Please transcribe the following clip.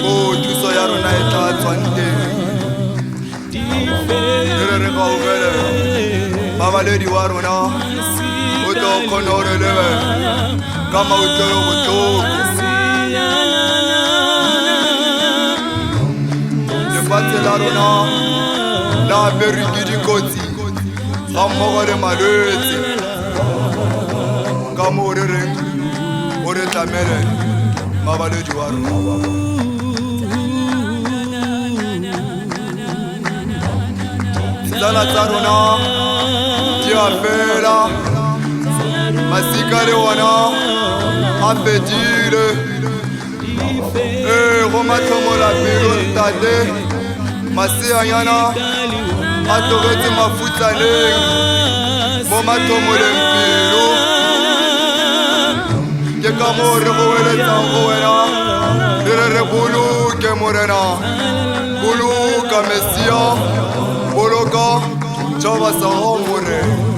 Oh, tu so ya rona e tla tswante re gaugele babaledi wa rona o tlo kgona gore lebe ka maotlelo botlhoko lefatshe la rona la apere ke dikotsi ga mmogo le malwetse ka mo re reng o re tlamele mabaledi wa rona ditsala tsa rona di a fela masika le ona a fedile go mathomola pelo ntate maseanyana a tlogetse mafutsaneng mo mathomoleng pelo ke ka mo re go weletsang go wena re boloke morena boloka mesia boloka jehova sa gago morena